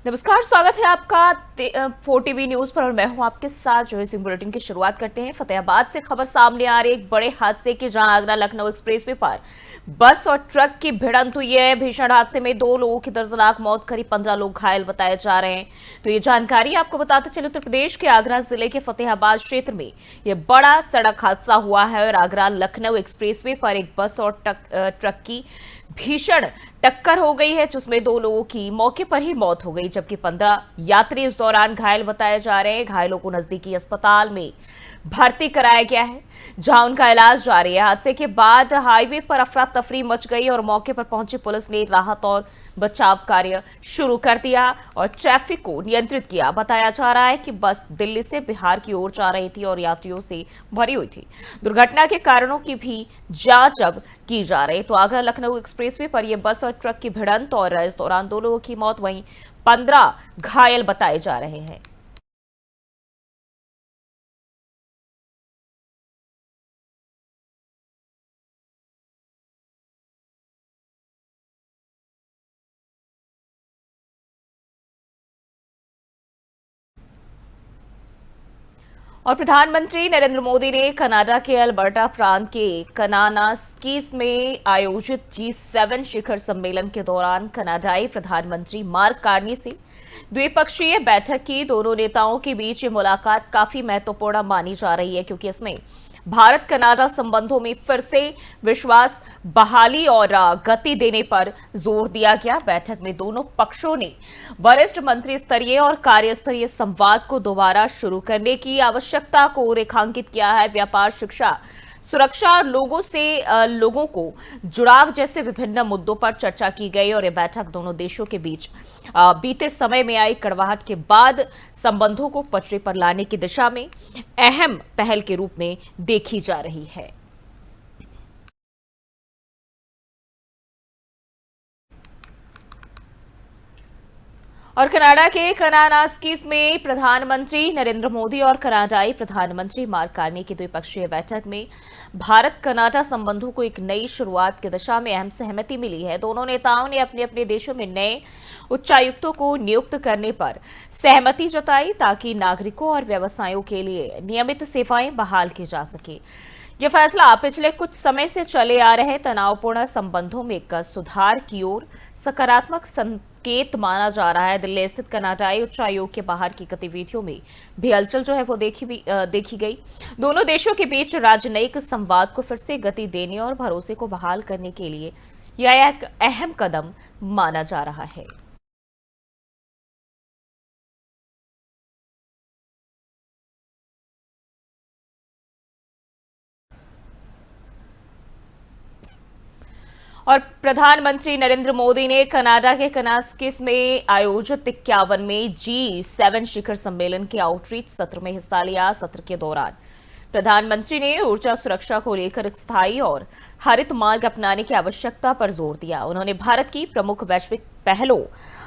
नमस्कार, स्वागत है आपका 4 टीवी न्यूज पर और मैं हूं आपके साथ जो है बुलेटिन की शुरुआत करते हैं। फतेहाबाद से खबर सामने आ रही एक बड़े हादसे की, जहां आगरा लखनऊ एक्सप्रेसवे पर बस और ट्रक की भिड़ंत हुई है। भीषण हादसे में 2 लोगों की दर्दनाक मौत, करीब 15 लोग घायल बताए जा रहे हैं। तो ये जानकारी आपको बताते चले, उत्तर प्रदेश के आगरा जिले के फतेहाबाद क्षेत्र में यह बड़ा सड़क हादसा हुआ है और आगरा लखनऊ एक्सप्रेसवे पर एक बस और ट्रक की भीषण टक्कर हो गई है, जिसमें 2 लोगों की मौके पर ही मौत हो गई, जबकि 15 यात्री इस दौरान घायल बताए जा रहे हैं। घायलों को नजदीकी अस्पताल में भर्ती कराया गया है, जहां उनका इलाज जारी है। हादसे के बाद हाईवे पर अफरा तफरी मच गई और मौके पर पहुंची पुलिस ने राहत और बचाव कार्य शुरू कर दिया और ट्रैफिक को नियंत्रित किया। बताया जा रहा है कि बस दिल्ली से बिहार की ओर जा रही थी और यात्रियों से भरी हुई थी। दुर्घटना के कारणों की भी जांच अब की जा रही है। तो आगरा लखनऊ एक्सप्रेसवे पर यह बस और ट्रक की भिड़ंत और इस दौरान 2 लोगों की मौत, वहीं 15 घायल बताए जा रहे हैं। और प्रधानमंत्री नरेंद्र मोदी ने कनाडा के अल्बर्टा प्रांत के कनानास्कीस में आयोजित G7 शिखर सम्मेलन के दौरान कनाडाई प्रधानमंत्री मार्क कार्नी से द्विपक्षीय बैठक की। दोनों नेताओं के बीच ये मुलाकात काफी महत्वपूर्ण मानी जा रही है, क्योंकि इसमें भारत कनाडा संबंधों में फिर से विश्वास बहाली और गति देने पर जोर दिया गया। बैठक में दोनों पक्षों ने वरिष्ठ मंत्री स्तरीय और कार्यस्तरीय संवाद को दोबारा शुरू करने की आवश्यकता को रेखांकित किया है। व्यापार, शिक्षा, सुरक्षा और लोगों को जुड़ाव जैसे विभिन्न मुद्दों पर चर्चा की गई और यह बैठक दोनों देशों के बीच बीते समय में आई कड़वाहट के बाद संबंधों को पटरी पर लाने की दिशा में अहम पहल के रूप में देखी जा रही है। और कनाडा के कनानास्कीस में प्रधानमंत्री नरेंद्र मोदी और कनाडाई प्रधानमंत्री मार्क कार्नी की द्विपक्षीय बैठक में भारत कनाडा संबंधों को एक नई शुरुआत की दिशा में अहम सहमति मिली है। दोनों नेताओं ने अपने अपने देशों में नए उच्चायुक्तों को नियुक्त करने पर सहमति जताई, ताकि नागरिकों और व्यवसायों के लिए नियमित सेवाएं बहाल की जा सके। यह फैसला पिछले कुछ समय से चले आ रहे तनावपूर्ण संबंधों में एक सुधार की ओर सकारात्मक संकेत माना जा रहा है। दिल्ली स्थित कनाडाई उच्चायोग के बाहर की गतिविधियों में भी हलचल जो है वो देखी गई। दोनों देशों के बीच राजनयिक संवाद को फिर से गति देने और भरोसे को बहाल करने के लिए यह एक अहम कदम माना जा रहा है। और प्रधानमंत्री नरेंद्र मोदी ने कनाडा के कनास्किस में आयोजित 51वें G7 शिखर सम्मेलन के आउटरीच सत्र में हिस्सा लिया। सत्र के दौरान प्रधानमंत्री ने ऊर्जा सुरक्षा को लेकर एक स्थायी और हरित मार्ग अपनाने की आवश्यकता पर जोर दिया। उन्होंने भारत की प्रमुख वैश्विक पहलों,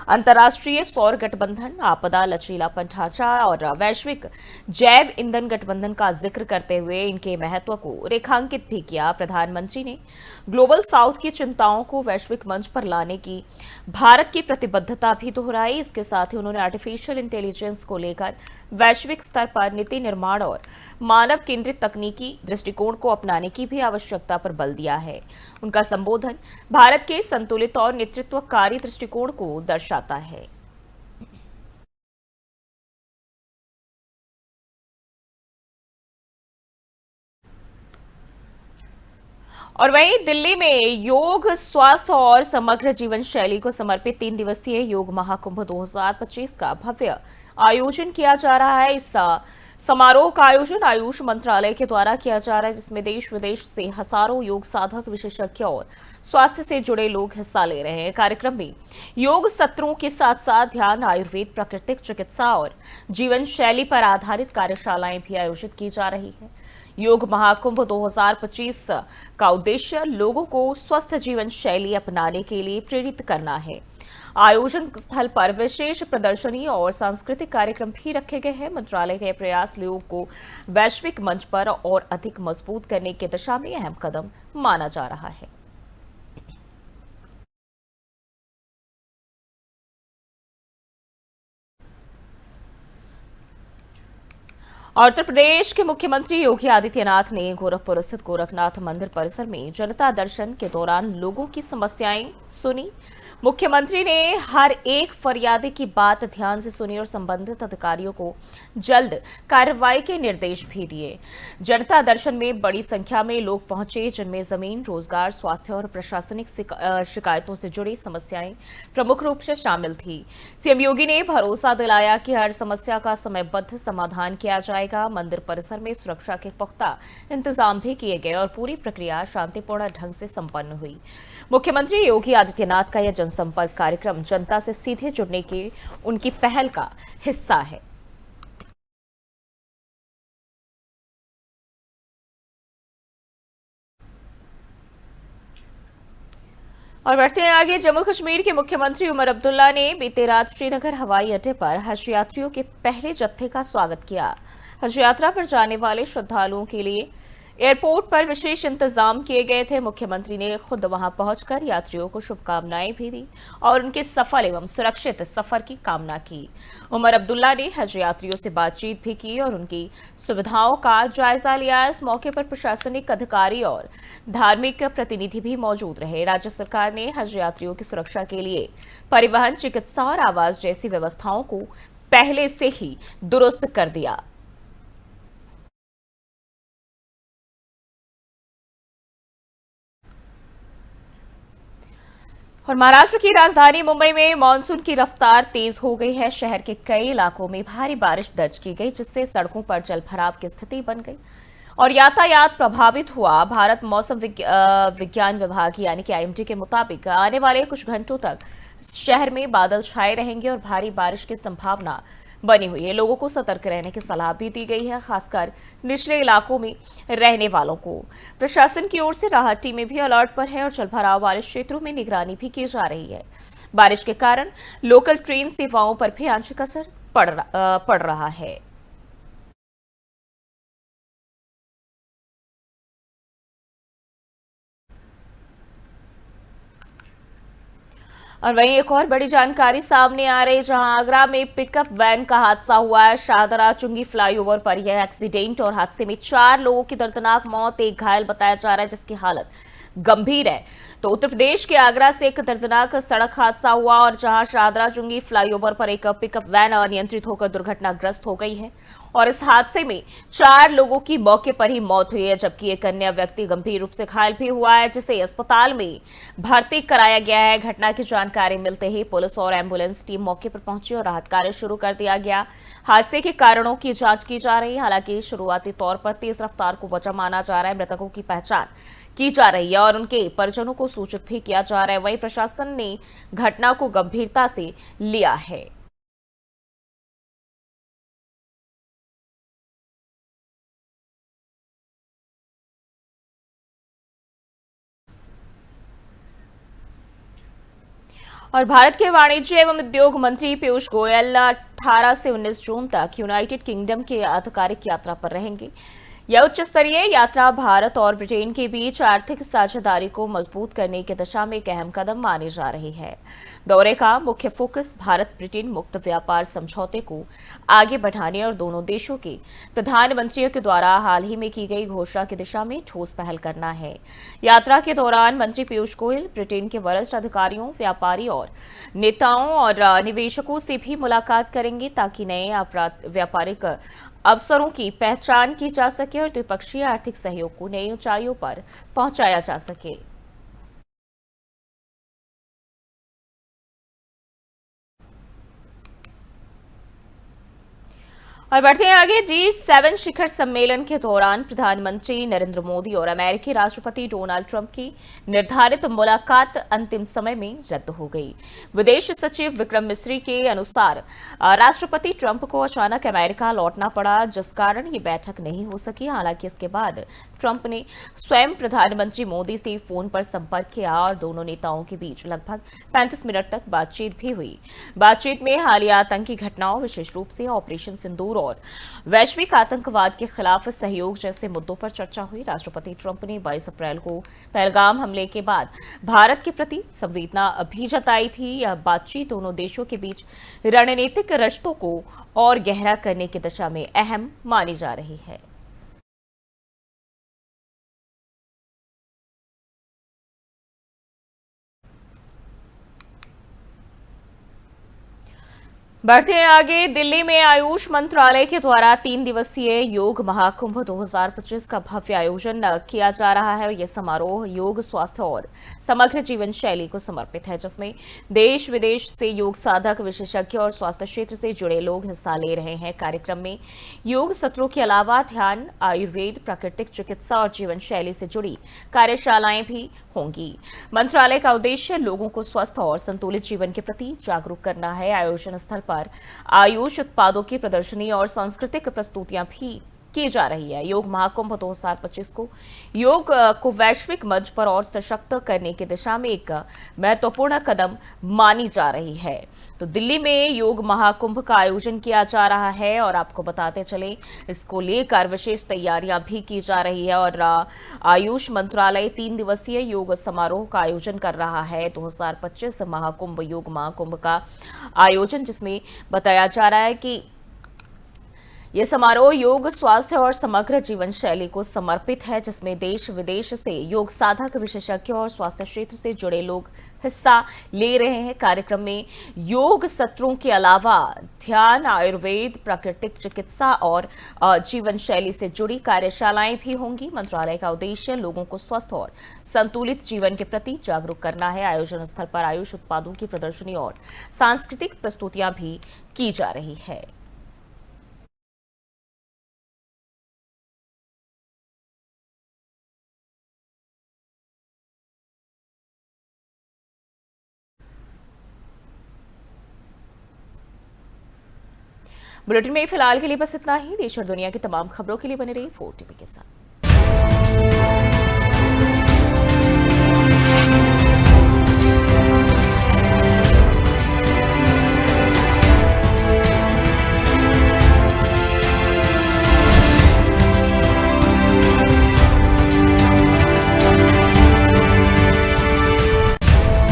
अंतर्राष्ट्रीय सौर गठबंधन, आपदा लचीलापन ढांचा और वैश्विक जैव ईंधन गठबंधन का जिक्र करते हुए इनके महत्व को रेखांकित भी किया। प्रधानमंत्री ने ग्लोबल साउथ की चिंताओं को वैश्विक मंच पर लाने की भारत की प्रतिबद्धता भी दोहराई। इसके साथ ही उन्होंने आर्टिफिशियल इंटेलिजेंस को लेकर वैश्विक स्तर पर नीति निर्माण और मानव केंद्रित तकनीकी दृष्टिकोण को अपनाने की भी आवश्यकता पर बल दिया है। उनका संबोधन भारत के संतुलित और नेतृत्वकारी दृष्टिकोण को दर्शाता है। और वहीं दिल्ली में योग, स्वास्थ्य और समग्र जीवन शैली को समर्पित 3 दिवसीय योग महाकुंभ 2025 का भव्य आयोजन किया जा रहा है। इस समारोह का आयोजन आयुष मंत्रालय के द्वारा किया जा रहा है, जिसमें देश विदेश से हजारों योग साधक, विशेषज्ञ और स्वास्थ्य से जुड़े लोग हिस्सा ले रहे हैं। कार्यक्रम में योग सत्रों के साथ साथ ध्यान, आयुर्वेद, प्राकृतिक चिकित्सा और जीवन शैली पर आधारित कार्यशालाएं भी आयोजित की जा रही है। योग महाकुंभ 2025 का उद्देश्य लोगों को स्वस्थ जीवन शैली अपनाने के लिए प्रेरित करना है। आयोजन स्थल पर विशेष प्रदर्शनी और सांस्कृतिक कार्यक्रम भी रखे गए हैं। मंत्रालय के प्रयास योग को वैश्विक मंच पर और अधिक मजबूत करने की दिशा में अहम कदम माना जा रहा है। और उत्तर प्रदेश के मुख्यमंत्री योगी आदित्यनाथ ने गोरखपुर स्थित गोरखनाथ मंदिर परिसर में जनता दर्शन के दौरान लोगों की समस्याएं सुनी। मुख्यमंत्री ने हर एक फरियादी की बात ध्यान से सुनी और संबंधित अधिकारियों को जल्द कार्रवाई के निर्देश भी दिए। जनता दर्शन में बड़ी संख्या में लोग पहुंचे, जिनमें जमीन, रोजगार, स्वास्थ्य और प्रशासनिक शिकायतों से जुड़ी समस्याएं प्रमुख रूप से शामिल थी। सीएम योगी ने भरोसा दिलाया कि हर समस्या का समयबद्ध समाधान किया जाएगा। मंदिर परिसर में सुरक्षा के पुख्ता इंतजाम भी किए गए और पूरी प्रक्रिया शांतिपूर्ण ढंग से संपन्न हुई। मुख्यमंत्री योगी आदित्यनाथ का यह जनसंपर्क कार्यक्रम जनता से सीधे जुड़ने की उनकी पहल का हिस्सा है। और बढ़ते हैं आगे। जम्मू कश्मीर के मुख्यमंत्री उमर अब्दुल्ला ने बीते रात श्रीनगर हवाई अड्डे पर हज यात्रियों के पहले जत्थे का स्वागत किया। हज यात्रा पर जाने वाले श्रद्धालुओं के लिए एयरपोर्ट पर विशेष इंतजाम किए गए थे। मुख्यमंत्री ने खुद वहां पहुंचकर यात्रियों को शुभकामनाएं भी दी और उनके सफल एवं सुरक्षित सफर की कामना की। उमर अब्दुल्ला ने हज यात्रियों से बातचीत भी की और उनकी सुविधाओं का जायजा लिया। इस मौके पर प्रशासनिक अधिकारी और धार्मिक प्रतिनिधि भी मौजूद रहे। राज्य सरकार ने हज यात्रियों की सुरक्षा के लिए परिवहन, चिकित्सा और आवास जैसी व्यवस्थाओं को पहले से ही दुरुस्त कर दिया। और महाराष्ट्र की राजधानी मुंबई में मानसून की रफ्तार तेज हो गई है। शहर के कई इलाकों में भारी बारिश दर्ज की गई, जिससे सड़कों पर जलभराव की स्थिति बन गई और यातायात प्रभावित हुआ। भारत मौसम विज्ञान विभाग यानी कि आईएमडी के मुताबिक आने वाले कुछ घंटों तक शहर में बादल छाए रहेंगे और भारी बारिश की संभावना बनी हुई है। लोगों को सतर्क रहने की सलाह भी दी गई है, खासकर निचले इलाकों में रहने वालों को। प्रशासन की ओर से राहत टीमें भी अलर्ट पर है और जलभराव वाले क्षेत्रों में निगरानी भी की जा रही है। बारिश के कारण लोकल ट्रेन सेवाओं पर भी आंशिक असर पड़ रहा है। और वहीं एक और बड़ी जानकारी सामने आ रही, जहां आगरा में पिकअप वैन का हादसा हुआ है। शाहदरा चुंगी फ्लाईओवर पर यह एक्सीडेंट और हादसे में 4 लोगों की दर्दनाक मौत, एक घायल बताया जा रहा है जिसकी हालत गंभीर है। तो उत्तर प्रदेश के आगरा से एक दर्दनाक सड़क हादसा हुआ और जहां शाहदरा चुंगी फ्लाईओवर पर एक पिकअप वैन अनियंत्रित होकर दुर्घटनाग्रस्त हो गई है और इस हादसे में 4 लोगों की मौके पर ही मौत हुई है, जबकि एक अन्य व्यक्ति गंभीर रूप से घायल भी हुआ है, जिसे अस्पताल में भर्ती कराया गया है। घटना की जानकारी मिलते ही पुलिस और एम्बुलेंस टीम मौके पर पहुंची और राहत कार्य शुरू कर दिया गया। हादसे के कारणों की जांच की जा रही है। हालांकि शुरुआती तौर पर तेज रफ्तार को वजह माना जा रहा है। मृतकों की पहचान की जा रही है और उनके परिजनों को सूचित भी किया जा रहा है। वहीं प्रशासन ने घटना को गंभीरता से लिया है। और भारत के वाणिज्य एवं उद्योग मंत्री पीयूष गोयल 18 से 19 जून तक यूनाइटेड किंगडम के आधिकारिक यात्रा पर रहेंगे। यह उच्च स्तरीय यात्रा भारत और ब्रिटेन के बीच आर्थिक साझेदारी को मजबूत करने की दिशा में एक अहम कदम मानी जा रही है। दौरे का मुख्य फोकस भारत ब्रिटेन मुक्त व्यापार समझौते को आगे बढ़ाने और दोनों देशों के प्रधानमंत्रियों के द्वारा हाल ही में की गई घोषणा की दिशा में ठोस पहल करना है। यात्रा के दौरान मंत्री पीयूष गोयल ब्रिटेन के वरिष्ठ अधिकारियों, व्यापारी और नेताओं और निवेशकों से भी मुलाकात करेंगे, ताकि नए व्यापारिक अवसरों की पहचान की जा सके और द्विपक्षीय आर्थिक सहयोग को नई ऊंचाइयों पर पहुंचाया जा सके। और बढ़ते हैं आगे। G7 शिखर सम्मेलन के दौरान प्रधानमंत्री नरेंद्र मोदी और अमेरिकी राष्ट्रपति डोनाल्ड ट्रंप की निर्धारित मुलाकात अंतिम समय में रद्द हो गई। विदेश सचिव विक्रम मिस्री के अनुसार राष्ट्रपति ट्रंप को अचानक अमेरिका लौटना पड़ा, जिस कारण ये बैठक नहीं हो सकी। हालांकि इसके बाद ट्रंप ने स्वयं प्रधानमंत्री मोदी से फोन पर संपर्क किया और दोनों नेताओं के बीच लगभग 35 मिनट तक बातचीत भी हुई। बातचीत में हालिया आतंकी घटनाओं, विशेष रूप से ऑपरेशन सिंदूर और वैश्विक आतंकवाद के खिलाफ सहयोग जैसे मुद्दों पर चर्चा हुई। राष्ट्रपति ट्रंप ने 22 अप्रैल को पहलगाम हमले के बाद भारत के प्रति संवेदना भी जताई थी। यह बातचीत दोनों देशों के बीच रणनीतिक रिश्तों को और गहरा करने की दिशा में अहम मानी जा रही है। बढ़ते हैं आगे। दिल्ली में आयुष मंत्रालय के द्वारा 3 दिवसीय योग महाकुंभ 2025 का भव्य आयोजन किया जा रहा है। यह समारोह योग, स्वास्थ्य और समग्र जीवन शैली को समर्पित है, जिसमें देश विदेश से योग साधक, विशेषज्ञ और स्वास्थ्य क्षेत्र से जुड़े लोग हिस्सा ले रहे हैं। कार्यक्रम में योग सत्रों के अलावा ध्यान, आयुर्वेद, प्राकृतिक चिकित्सा और जीवन शैली से जुड़ी कार्यशालाएं भी होंगी। मंत्रालय का उद्देश्य लोगों को स्वस्थ और संतुलित जीवन के प्रति जागरूक करना है। आयोजन स्थल पर आयुष उत्पादों की प्रदर्शनी और सांस्कृतिक प्रस्तुतियां भी की जा रही है। योग महाकुंभ 2025 को योग को वैश्विक मंच पर और सशक्त करने की दिशा में एक महत्वपूर्ण कदम मानी जा रही है। तो दिल्ली में योग महाकुंभ का आयोजन किया जा रहा है और आपको बताते चले, इसको लेकर विशेष तैयारियां भी की जा रही है और आयुष मंत्रालय 3 दिवसीय योग समारोह का आयोजन कर रहा है। 2025 महाकुंभ योग महाकुंभ का आयोजन, जिसमें बताया जा रहा है कि यह समारोह योग, स्वास्थ्य और समग्र जीवन शैली को समर्पित है, जिसमें देश विदेश से योग साधक, विशेषज्ञ और स्वास्थ्य क्षेत्र से जुड़े लोग हिस्सा ले रहे हैं। कार्यक्रम में योग सत्रों के अलावा ध्यान, आयुर्वेद, प्राकृतिक चिकित्सा और जीवन शैली से जुड़ी कार्यशालाएं भी होंगी। मंत्रालय का उद्देश्य लोगों को स्वस्थ और संतुलित जीवन के प्रति जागरूक करना है। आयोजन स्थल पर आयुष उत्पादों की प्रदर्शनी और सांस्कृतिक प्रस्तुतियां भी की जा रही है। बुलेटिन में फिलहाल के लिए बस इतना ही। देश और दुनिया की तमाम खबरों के लिए बने रहिए 4 टीवी के साथ।